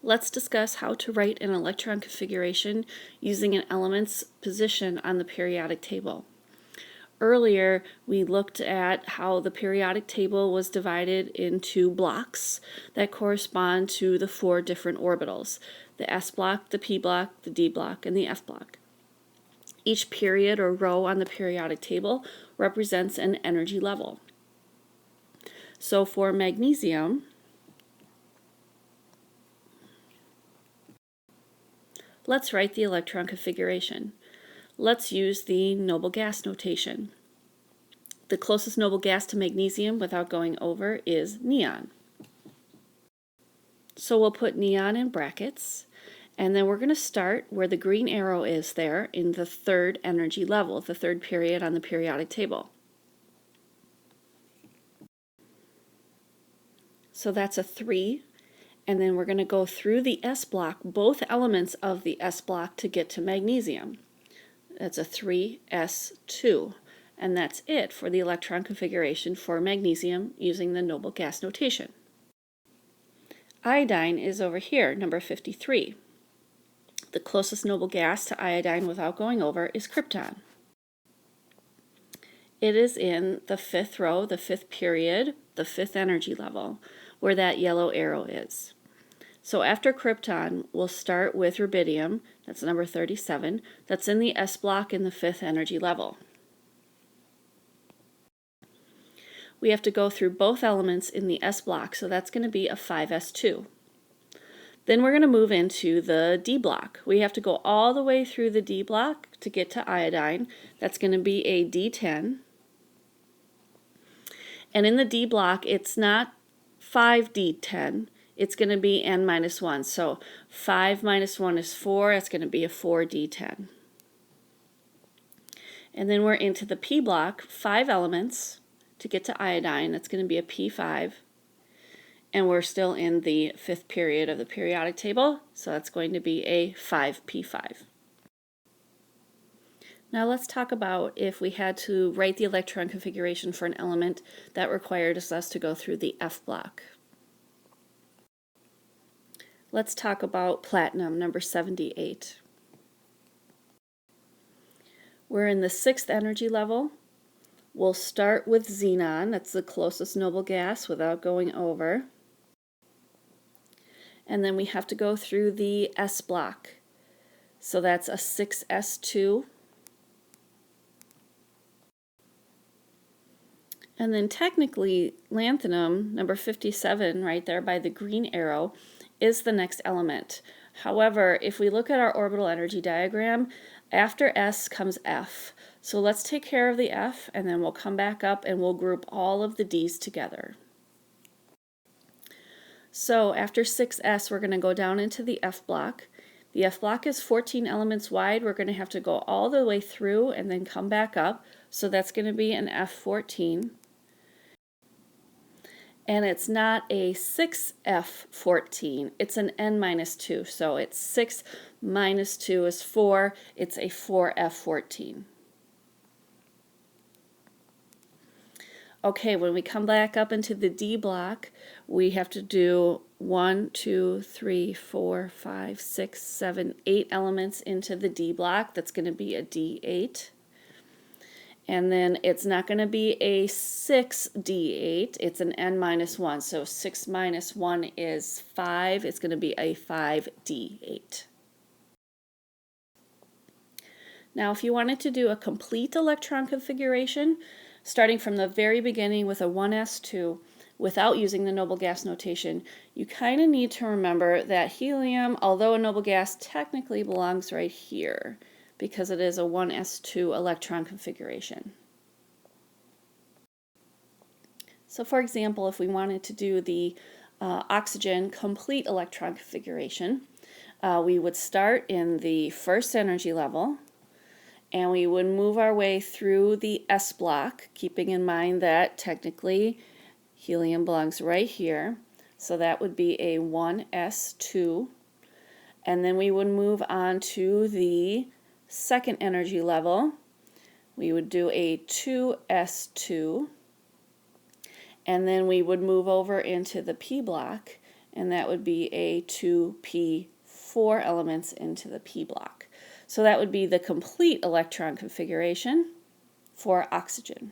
Let's discuss how to write an electron configuration using an element's position on the periodic table. Earlier, we looked at how the periodic table was divided into blocks that correspond to the 4 different orbitals: the S block, the P block, the D block, and the F block. Each period or row on the periodic table represents an energy level. So for magnesium, let's write the electron configuration. Let's use the noble gas notation. The closest noble gas to magnesium without going over is neon. So we'll put neon in brackets, and then we're going to start where the green arrow is there in the 3rd energy level, the 3rd period on the periodic table. So that's a 3. And then we're going to go through the S block, both elements of the S block, to get to magnesium. That's a 3s2. And that's it for the electron configuration for magnesium using the noble gas notation. Iodine is over here, number 53. The closest noble gas to iodine without going over is krypton. It is in the 5th row, the 5th period, the 5th energy level, where that yellow arrow is. So after krypton, we'll start with rubidium, that's number 37, that's in the S block in the 5th energy level. We have to go through both elements in the S block, so that's going to be a 5s2. Then we're going to move into the D block. We have to go all the way through the D block to get to iodine. That's going to be a D10. And in the D block, it's not 5D10. It's going to be n-1. So 5 minus 1 is 4. That's going to be a 4D10. And then we're into the P block, 5 elements to get to iodine. That's going to be a P5. And we're still in the 5th period of the periodic table, so that's going to be a 5P5. Now let's talk about if we had to write the electron configuration for an element that required us to go through the F block. Let's talk about platinum, number 78. We're in the 6th energy level. We'll start with xenon, that's the closest noble gas without going over. And then we have to go through the S block. So that's a 6s2. And then technically lanthanum, number 57, right there by the green arrow, is the next element. However, if we look at our orbital energy diagram, after S comes F. So let's take care of the F, and then we'll come back up and we'll group all of the D's together. So after 6s, we're going to go down into the F block. The F block is 14 elements wide. We're going to have to go all the way through and then come back up. So that's going to be an F14. And it's not a 6F14, it's an n-2. So it's 6 minus 2 is 4, it's a 4F14. Okay, when we come back up into the D block, we have to do 1, 2, 3, 4, 5, 6, 7, 8 elements into the D block. That's going to be a D8. And then it's not going to be a 6D8, it's an n-1. So 6 minus 1 is 5. It's going to be a 5D8. Now if you wanted to do a complete electron configuration, starting from the very beginning with a 1s2 without using the noble gas notation, you kind of need to remember that helium, although a noble gas, technically belongs right here, because it is a 1s2 electron configuration. So for example, if we wanted to do the oxygen complete electron configuration, we would start in the 1st energy level, and we would move our way through the S block, keeping in mind that technically helium belongs right here, so that would be a 1s2, and then we would move on to the 2nd energy level. We would do a 2s2, and then we would move over into the P block, and that would be a 2p 4 elements into the p block. So that would be the complete electron configuration for oxygen.